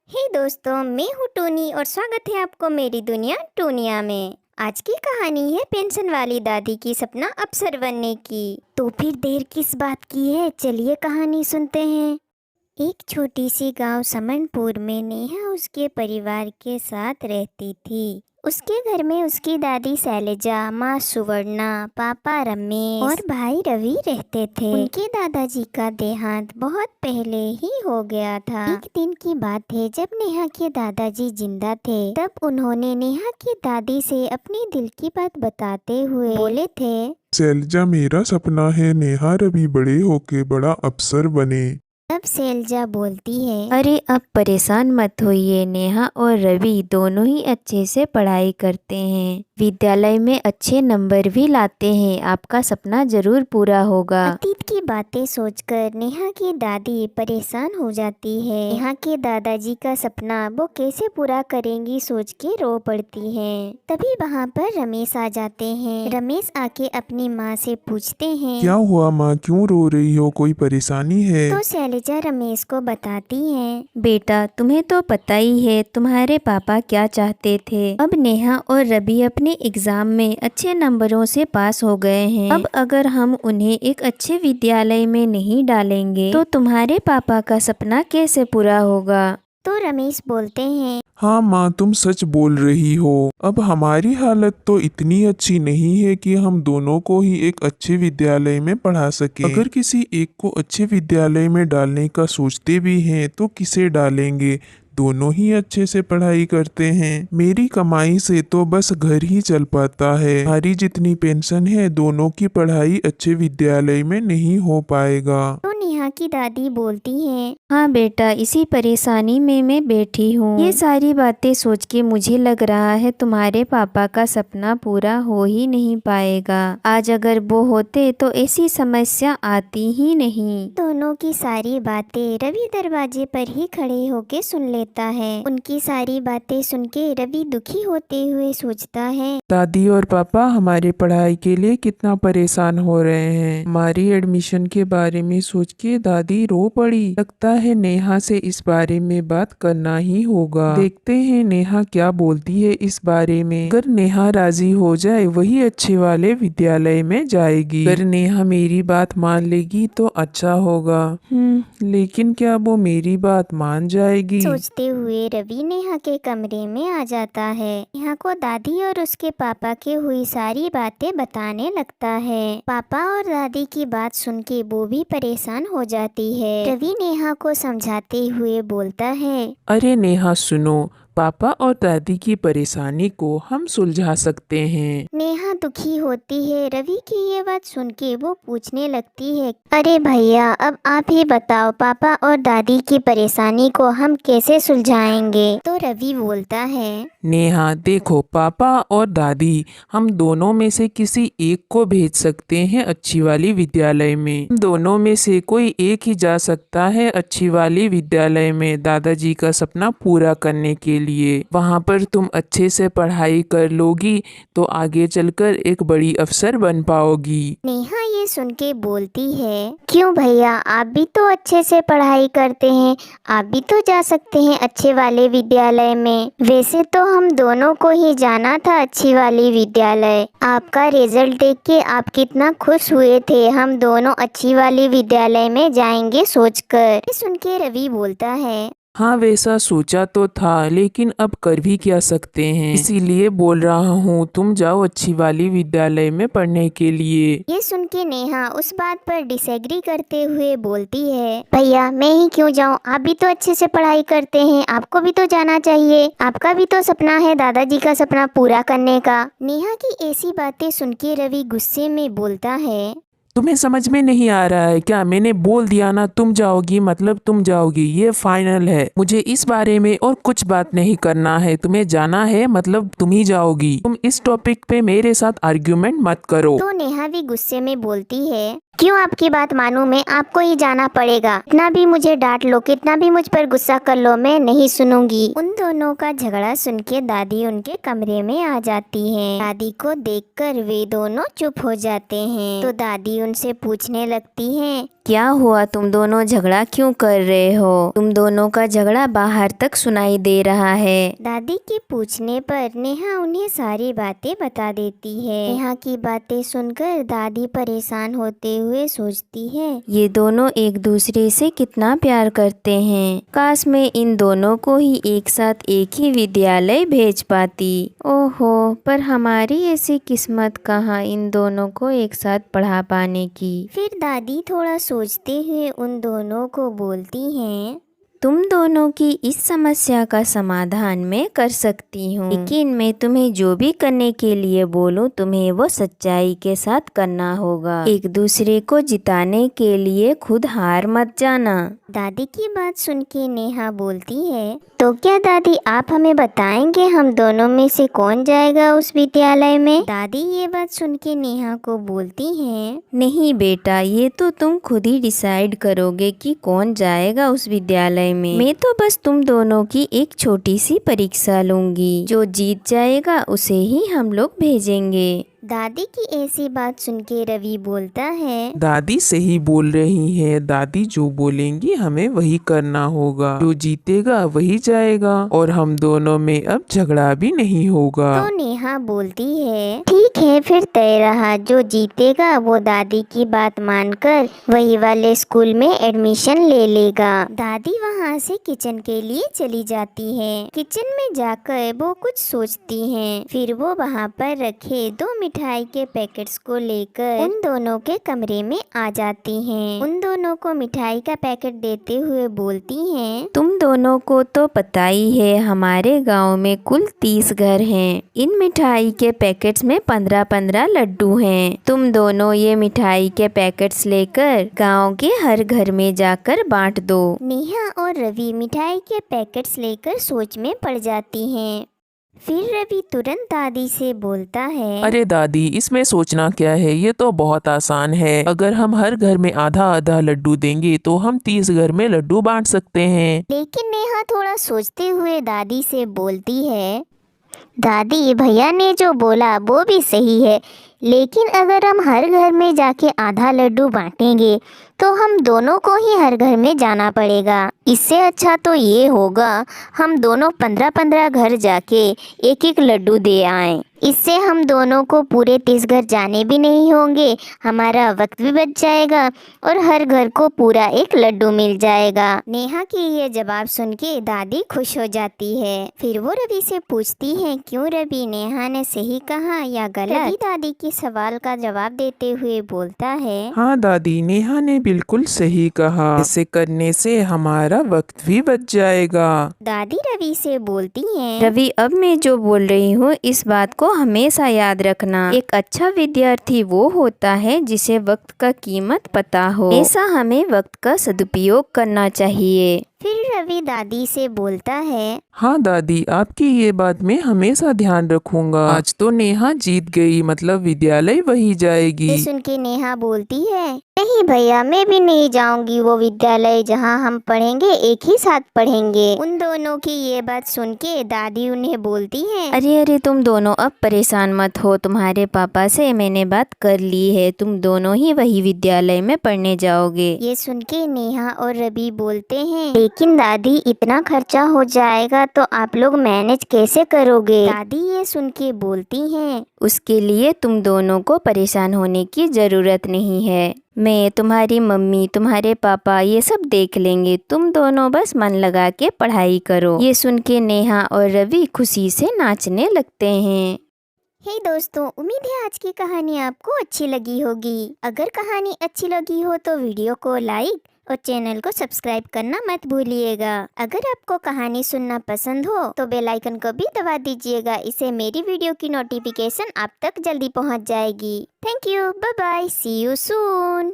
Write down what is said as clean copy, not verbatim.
हे दोस्तों, मैं हूँ टूनी और स्वागत है आपको मेरी दुनिया टूनिया में। आज की कहानी है पेंशन वाली दादी की सपना अफसर बनने की। तो फिर देर किस बात की है, चलिए कहानी सुनते हैं। एक छोटी सी गांव समनपुर में नेहा उसके परिवार के साथ रहती थी। उसके घर में उसकी दादी शैलजा, माँ सुवर्णा, पापा रमेश और भाई रवि रहते थे। उनके दादाजी का देहांत बहुत पहले ही हो गया था। एक दिन की बात है जब नेहा के दादाजी जिंदा थे। तब उन्होंने नेहा की दादी से अपनी दिल की बात बताते हुए बोले थे, शैलजा, मेरा सपना है नेहा रवि बड़े होके बड़ा अफसर बने। तब शैलजा बोलती है, अरे अब परेशान मत होइए, नेहा और रवि दोनों ही अच्छे से पढ़ाई करते हैं, विद्यालय में अच्छे नंबर भी लाते हैं, आपका सपना जरूर पूरा होगा। अतीत की बातें सोचकर नेहा की दादी परेशान हो जाती है। नेहा के दादाजी का सपना वो कैसे पूरा करेंगी सोच के रो पड़ती है। तभी वहाँ पर रमेश आ जाते हैं। रमेश आके अपनी माँ से पूछते हैं, क्या हुआ माँ, क्यों रो रही हो, कोई परेशानी है? तो शैलजा रमेश को बताती है, बेटा, तुम्हें तो पता ही है तुम्हारे पापा क्या चाहते थे। अब नेहा और रवि अपने एग्जाम में अच्छे नंबरों से पास हो गए हैं। अब अगर हम उन्हें एक अच्छे विद्यालय में नहीं डालेंगे तो तुम्हारे पापा का सपना कैसे पूरा होगा। तो रमेश बोलते हैं, हाँ माँ, तुम सच बोल रही हो। अब हमारी हालत तो इतनी अच्छी नहीं है कि हम दोनों को ही एक अच्छे विद्यालय में पढ़ा सके। अगर किसी एक को अच्छे विद्यालय में डालने का सोचते भी हैं तो किसे डालेंगे? दोनों ही अच्छे से पढ़ाई करते हैं। मेरी कमाई से तो बस घर ही चल पाता है। हमारी जितनी पेंशन है, दोनों की पढ़ाई अच्छे विद्यालय में नहीं हो पाएगा। तो नेहा की दादी बोलती है, हाँ बेटा, इसी परेशानी में मैं बैठी हूँ। ये सारी बातें सोच के मुझे लग रहा है तुम्हारे पापा का सपना पूरा हो ही नहीं पाएगा। आज अगर वो होते तो ऐसी समस्या आती ही नहीं। दोनों की सारी बातें रवि दरवाजे पर ही खड़े होके सुन लेता है। उनकी सारी बातें सुन के रवि दुखी होते हुए सोचता है, दादी और पापा हमारी पढ़ाई के लिए कितना परेशान हो रहे हैं। हमारी एडमिशन के बारे में सोच के दादी रो पड़ी। लगता है नेहा से इस बारे में बात करना ही होगा। देखते हैं नेहा क्या बोलती है इस बारे में। अगर नेहा राजी हो जाए वही अच्छे वाले विद्यालय में जाएगी। अगर नेहा मेरी बात मान लेगी तो अच्छा होगा। लेकिन क्या वो मेरी बात मान जाएगी? सोचते हुए रवि नेहा के कमरे में आ जाता है। नेहा को दादी और उसके पापा की हुई सारी बातें बताने लगता है। पापा और दादी की बात सुन के वो भी परेशान हो जाती है। रवि नेहा को समझाते हुए बोलता है, अरे नेहा सुनो, पापा और दादी की परेशानी को हम सुलझा सकते हैं। नेहा दुखी होती है। रवि की ये बात सुन के वो पूछने लगती है, अरे भैया, अब आप ही बताओ, पापा और दादी की परेशानी को हम कैसे सुलझाएंगे? तो रवि बोलता है, नेहा देखो, पापा और दादी हम दोनों में से किसी एक को भेज सकते हैं अच्छी वाली विद्यालय में। हम दोनों में से कोई एक ही जा सकता है अच्छी वाली विद्यालय में दादाजी का सपना पूरा करने के लिए। वहाँ पर तुम अच्छे से पढ़ाई कर लोगी तो आगे चलकर एक बड़ी अफसर बन पाओगी। नेहा ये सुन के बोलती है, क्यों भैया, आप भी तो अच्छे से पढ़ाई करते हैं, आप भी तो जा सकते हैं अच्छे वाले विद्यालय में। वैसे तो हम दोनों को ही जाना था अच्छी वाली विद्यालय। आपका रिजल्ट देख के आप कितना खुश हुए थे, हम दोनों अच्छी वाली विद्यालय में जाएंगे सोचकर। ये सुन के रवि बोलता है, हाँ, वैसा सोचा तो था, लेकिन अब कर भी क्या सकते हैं। इसीलिए बोल रहा हूँ तुम जाओ अच्छी वाली विद्यालय में पढ़ने के लिए। ये सुन के नेहा उस बात पर डिसएग्री करते हुए बोलती है, भैया मैं ही क्यों जाऊं, आप भी तो अच्छे से पढ़ाई करते हैं, आपको भी तो जाना चाहिए, आपका भी तो सपना है दादाजी का सपना पूरा करने का। नेहा की ऐसी बातें सुन के रवि गुस्से में बोलता है, तुम्हें समझ में नहीं आ रहा है क्या? मैंने बोल दिया ना, तुम जाओगी मतलब तुम जाओगी, ये फाइनल है। मुझे इस बारे में और कुछ बात नहीं करना है। तुम्हें जाना है मतलब तुम ही जाओगी। तुम इस टॉपिक पे मेरे साथ आर्ग्यूमेंट मत करो। तो नेहा भी गुस्से में बोलती है, क्यों आपकी बात मानूं मैं? आपको ही जाना पड़ेगा। कितना भी मुझे डांट लो, कितना भी मुझ पर गुस्सा कर लो, मैं नहीं सुनूंगी। उन दोनों का झगड़ा सुन के दादी उनके कमरे में आ जाती है। दादी को देखकर वे दोनों चुप हो जाते हैं। तो दादी उनसे पूछने लगती है, क्या हुआ, तुम दोनों झगड़ा क्यों कर रहे हो? तुम दोनों का झगड़ा बाहर तक सुनाई दे रहा है। दादी के पूछने पर नेहा उन्हें सारी बातें बता देती है। नेहा की बातें सुनकर दादी परेशान होते हुए सोचती है, ये दोनों एक दूसरे से कितना प्यार करते हैं। काश मैं इन दोनों को ही एक साथ एक ही विद्यालय भेज पाती। ओहो, पर हमारी ऐसी किस्मत कहाँ इन दोनों को एक साथ पढ़ा पाने की। फिर दादी थोड़ा सोचते हुए उन दोनों को बोलती हैं, तुम दोनों की इस समस्या का समाधान मैं कर सकती हूँ, लेकिन मैं तुम्हें जो भी करने के लिए बोलूँ तुम्हें वो सच्चाई के साथ करना होगा। एक दूसरे को जिताने के लिए खुद हार मत जाना। दादी की बात सुन के नेहा बोलती है, तो क्या दादी आप हमें बताएंगे हम दोनों में से कौन जाएगा उस विद्यालय में? दादी ये बात सुन के नेहा को बोलती हैं, नहीं बेटा, ये तो तुम खुद ही डिसाइड करोगे कि कौन जाएगा उस विद्यालय में। मैं तो बस तुम दोनों की एक छोटी सी परीक्षा लूंगी, जो जीत जाएगा उसे ही हम लोग भेजेंगे। दादी की ऐसी बात सुन के रवि बोलता है, दादी सही बोल रही है। दादी जो बोलेंगी हमें वही करना होगा। जो जीतेगा वही जाएगा और हम दोनों में अब झगड़ा भी नहीं होगा। तो नेहा बोलती है, ठीक है फिर तय रहा, जो जीतेगा वो दादी की बात मानकर वही वाले स्कूल में एडमिशन ले लेगा। दादी वहाँ से किचन के लिए चली जाती है। किचन में जाकर वो कुछ सोचती हैं। फिर वो वहाँ पर रखे 2 मिठाई के पैकेट्स को लेकर उन दोनों के कमरे में आ जाती हैं। उन दोनों को मिठाई का पैकेट देते हुए बोलती हैं, तुम दोनों को तो पता ही है हमारे गांव में कुल 30 घर हैं। इन मिठाई के पैकेट्स में 15-15 लड्डू हैं। तुम दोनों ये मिठाई के पैकेट्स लेकर गांव के हर घर में जाकर बांट दो। नेहा और रवि मिठाई के पैकेट्स लेकर सोच में पड़ जाती हैं। फिर रवि तुरंत दादी से बोलता है, अरे दादी, इसमें सोचना क्या है, ये तो बहुत आसान है। अगर हम हर घर में आधा आधा लड्डू देंगे तो हम 30 घर में लड्डू बांट सकते हैं। लेकिन नेहा थोड़ा सोचते हुए दादी से बोलती है, दादी भैया ने जो बोला वो भी सही है, लेकिन अगर हम हर घर में जाके आधा लड्डू बांटेंगे तो हम दोनों को ही हर घर में जाना पड़ेगा। इससे अच्छा तो ये होगा हम दोनों 15-15 घर जाके एक एक लड्डू दे आएं। इससे हम दोनों को पूरे 30 घर जाने भी नहीं होंगे, हमारा वक्त भी बच जाएगा और हर घर को पूरा एक लड्डू मिल जाएगा। नेहा की ये जवाब सुन के दादी खुश हो जाती है। फिर वो रवि से पूछती है, क्यों रवि, नेहा ने सही कहा या गलत? रवि दादी के सवाल का जवाब देते हुए बोलता है, हाँ दादी, नेहा ने बिल्कुल सही कहा। ऐसे करने से हमारा वक्त भी बच जाएगा। दादी रवि से बोलती हैं, रवि, अब मैं जो बोल रही हूँ इस बात को हमेशा याद रखना। एक अच्छा विद्यार्थी वो होता है जिसे वक्त का कीमत पता हो। ऐसा हमें वक्त का सदुपयोग करना चाहिए। फिर रवि दादी से बोलता है, हाँ दादी, आपकी ये बात मैं हमेशा ध्यान रखूंगा। आज तो नेहा जीत गई, मतलब विद्यालय वही जाएगी। ये सुन के नेहा बोलती है, नहीं भैया, मैं भी नहीं जाऊंगी वो विद्यालय जहाँ हम पढ़ेंगे, एक ही साथ पढ़ेंगे। उन दोनों की ये बात सुन के दादी उन्हें बोलती है, अरे तुम दोनों अब परेशान मत हो, तुम्हारे पापा से मैंने बात कर ली है, तुम दोनों ही वही विद्यालय में पढ़ने जाओगे। ये सुन के नेहा और रवि बोलते हैं, लेकिन दादी इतना खर्चा हो जाएगा तो आप लोग मैनेज कैसे करोगे? दादी ये सुन के बोलती हैं, उसके लिए तुम दोनों को परेशान होने की जरूरत नहीं है। मैं, तुम्हारी मम्मी, तुम्हारे पापा ये सब देख लेंगे, तुम दोनों बस मन लगा के पढ़ाई करो। ये सुन के नेहा और रवि खुशी से नाचने लगते हैं। हे दोस्तों, उम्मीद है आज की कहानी आपको अच्छी लगी होगी। अगर कहानी अच्छी लगी हो तो वीडियो को लाइक और चैनल को सब्सक्राइब करना मत भूलिएगा। अगर आपको कहानी सुनना पसंद हो तो बेल आइकन को भी दबा दीजिएगा, इससे मेरी वीडियो की नोटिफिकेशन आप तक जल्दी पहुंच जाएगी। Thank you, bye bye, see you soon.